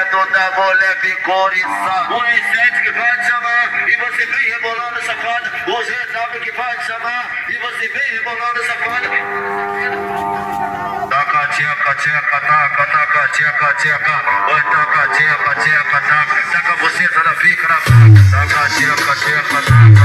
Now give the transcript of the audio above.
dedo da mulher ficou içado. O R7 que vai te chamar e você vem rebolando safada. O GW que vai te chamar e você vem rebolando safada. Taca, tcheca, tcheca, taca, taca, tcheca, tcheca. Oi, taca, tcheca, tcheca, taca. Taca você, da pica na faca. Taca, tcheca, tcheca, taca.